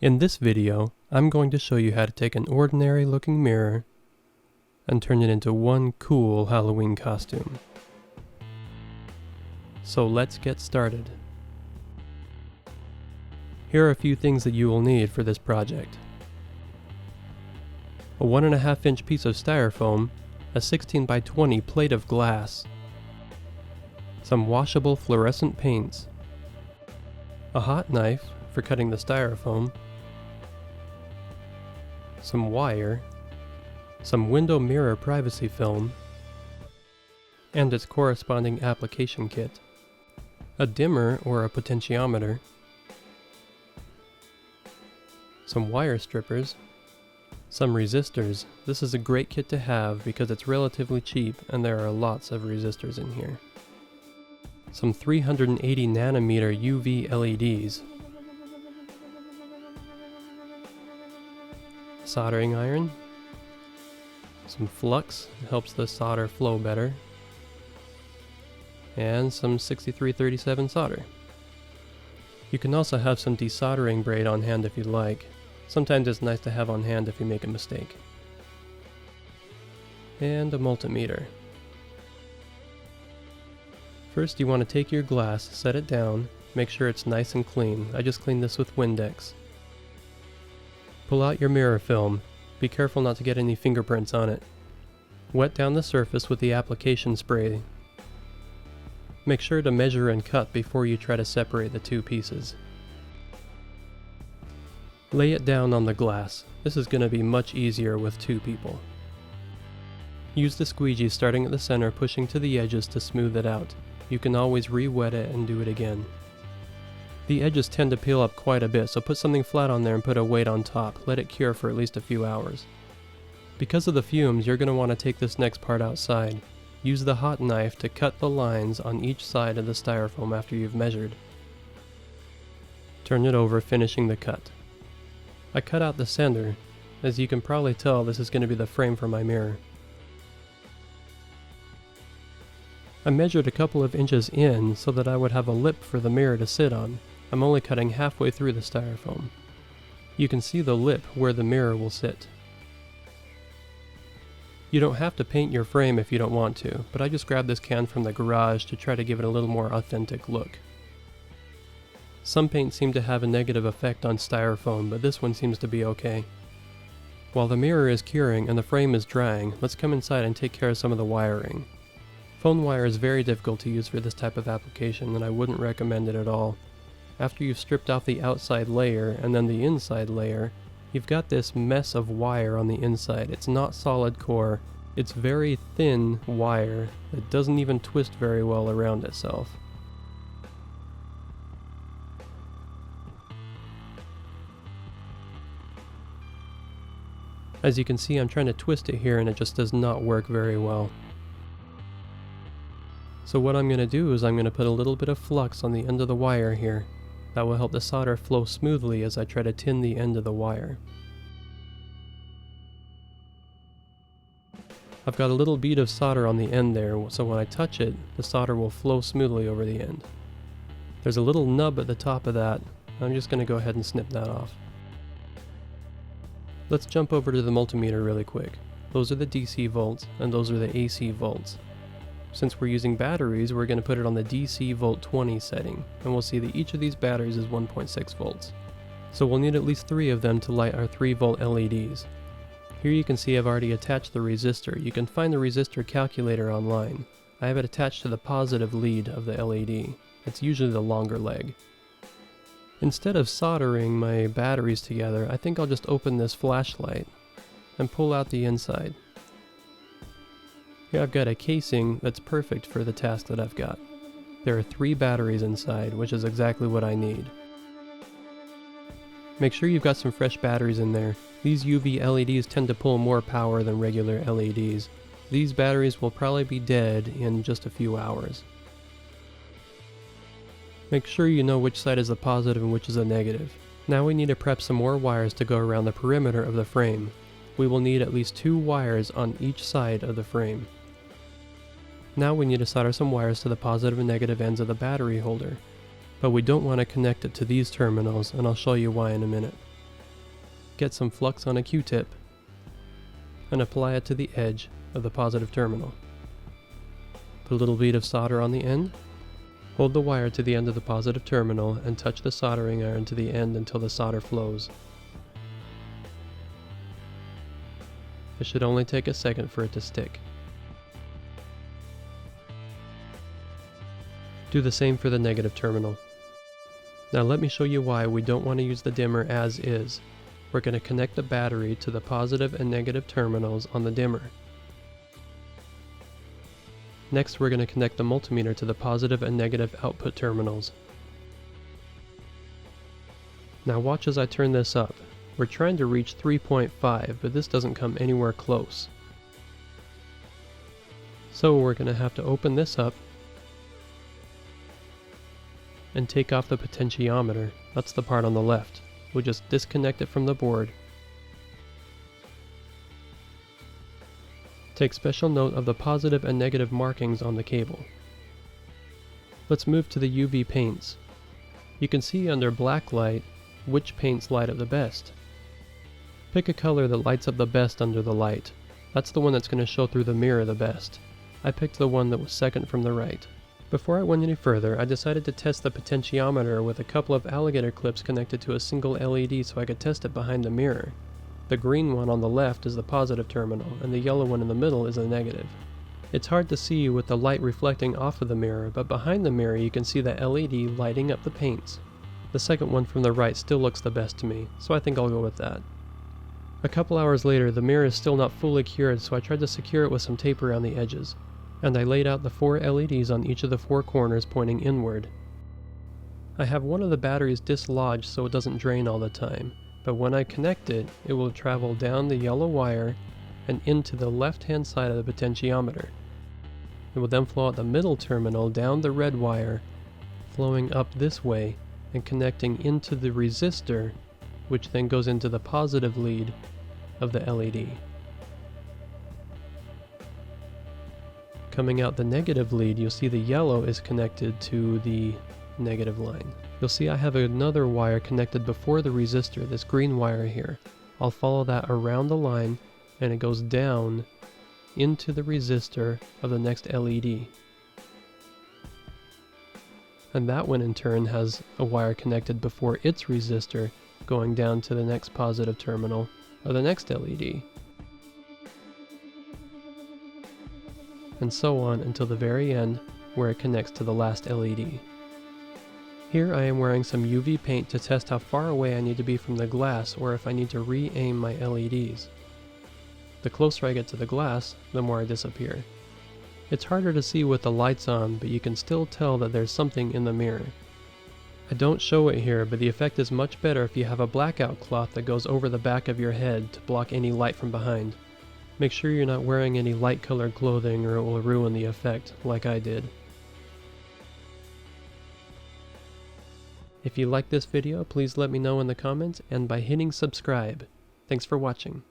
In this video, I'm going to show you how to take an ordinary looking mirror and turn it into one cool Halloween costume. So let's get started. Here are a few things that you will need for this project. A 1.5 inch piece of styrofoam, a 16 by 20 plate of glass, some washable fluorescent paints, a hot knife for cutting the styrofoam, some wire, some window mirror privacy film, and its corresponding application kit, a dimmer or a potentiometer, some wire strippers, some resistors. This is a great kit to have because it's relatively cheap and there are lots of resistors in here. Some 380 nanometer UV LEDs, soldering iron, some flux, helps the solder flow better, and some 6337 solder. You can also have some desoldering braid on hand if you'd like. Sometimes it's nice to have on hand if you make a mistake. And a multimeter. First you want to take your glass, set it down, make sure it's nice and clean. I just cleaned this with Windex. Pull out your mirror film. Be careful not to get any fingerprints on it. Wet down the surface with the application spray. Make sure to measure and cut before you try to separate the two pieces. Lay it down on the glass. This is going to be much easier with two people. Use the squeegee starting at the center, pushing to the edges to smooth it out. You can always re-wet it and do it again. The edges tend to peel up quite a bit, so put something flat on there and put a weight on top. Let it cure for at least a few hours. Because of the fumes, you're going to want to take this next part outside. Use the hot knife to cut the lines on each side of the styrofoam after you've measured. Turn it over, finishing the cut. I cut out the center. As you can probably tell, this is going to be the frame for my mirror. I measured a couple of inches in so that I would have a lip for the mirror to sit on. I'm only cutting halfway through the styrofoam. You can see the lip where the mirror will sit. You don't have to paint your frame if you don't want to, but I just grabbed this can from the garage to try to give it a little more authentic look. Some paints seem to have a negative effect on styrofoam, but this one seems to be okay. While the mirror is curing and the frame is drying, let's come inside and take care of some of the wiring. Phone wire is very difficult to use for this type of application, and I wouldn't recommend it at all. After you've stripped off the outside layer and then the inside layer, you've got this mess of wire on the inside. It's not solid core. It's very thin wire that doesn't even twist very well around itself. As you can see, I'm trying to twist it here and it just does not work very well. So what I'm going to do is I'm going to put a little bit of flux on the end of the wire here. That will help the solder flow smoothly as I try to tin the end of the wire. I've got a little bead of solder on the end there, so when I touch it, the solder will flow smoothly over the end. There's a little nub at the top of that. I'm just going to go ahead and snip that off. Let's jump over to the multimeter really quick. Those are the DC volts, and those are the AC volts. Since we're using batteries, we're going to put it on the DC volt 20 setting, and we'll see that each of these batteries is 1.6 volts. So we'll need at least 3 of them to light our 3 volt LEDs. Here you can see I've already attached the resistor. You can find the resistor calculator online. I have it attached to the positive lead of the LED. It's usually the longer leg. Instead of soldering my batteries together, I think I'll just open this flashlight and pull out the inside. Here I've got a casing that's perfect for the task that I've got. There are 3 batteries inside, which is exactly what I need. Make sure you've got some fresh batteries in there. These UV LEDs tend to pull more power than regular LEDs. These batteries will probably be dead in just a few hours. Make sure you know which side is the positive and which is the negative. Now we need to prep some more wires to go around the perimeter of the frame. We will need at least 2 wires on each side of the frame. Now we need to solder some wires to the positive and negative ends of the battery holder. but we don't want to connect it to these terminals, and I'll show you why in a minute. Get some flux on a Q-tip and apply it to the edge of the positive terminal. Put a little bead of solder on the end. Hold the wire to the end of the positive terminal and touch the soldering iron to the end until the solder flows. It should only take a second for it to stick. Do the same for the negative terminal. Now let me show you why we don't want to use the dimmer as is. We're going to connect the battery to the positive and negative terminals on the dimmer. Next, we're going to connect the multimeter to the positive and negative output terminals. Now watch as I turn this up. We're trying to reach 3.5, but this doesn't come anywhere close. So we're going to have to open this up and take off the potentiometer. That's the part on the left. We'll just disconnect it from the board. Take special note of the positive and negative markings on the cable. Let's move to the UV paints. You can see under black light which paints light up the best. Pick a color that lights up the best under the light. That's the one that's going to show through the mirror the best. I picked the one that was second from the right. Before I went any further, I decided to test the potentiometer with a couple of alligator clips connected to a single LED so I could test it behind the mirror. The green one on the left is the positive terminal, and the yellow one in the middle is the negative. It's hard to see with the light reflecting off of the mirror, but behind the mirror you can see the LED lighting up the paints. The second one from the right still looks the best to me, so I think I'll go with that. A couple hours later, the mirror is still not fully cured, so I tried to secure it with some tape around the edges, and I laid out the 4 LEDs on each of the 4 corners pointing inward. I have one of the batteries dislodged so it doesn't drain all the time, but when I connect it, it will travel down the yellow wire and into the left-hand side of the potentiometer. It will then flow out the middle terminal down the red wire, flowing up this way and connecting into the resistor, which then goes into the positive lead of the LED. Coming out the negative lead, you'll see the yellow is connected to the negative line. You'll see I have another wire connected before the resistor, this green wire here. I'll follow that around the line and it goes down into the resistor of the next LED. And that one in turn has a wire connected before its resistor going down to the next positive terminal of the next LED. And so on until the very end where it connects to the last LED. Here I am wearing some UV paint to test how far away I need to be from the glass or if I need to re-aim my LEDs. The closer I get to the glass, the more I disappear. It's harder to see with the lights on, but you can still tell that there's something in the mirror. I don't show it here, but the effect is much better if you have a blackout cloth that goes over the back of your head to block any light from behind. Make sure you're not wearing any light colored clothing or it will ruin the effect, like I did. If you liked this video, please let me know in the comments and by hitting subscribe. Thanks for watching.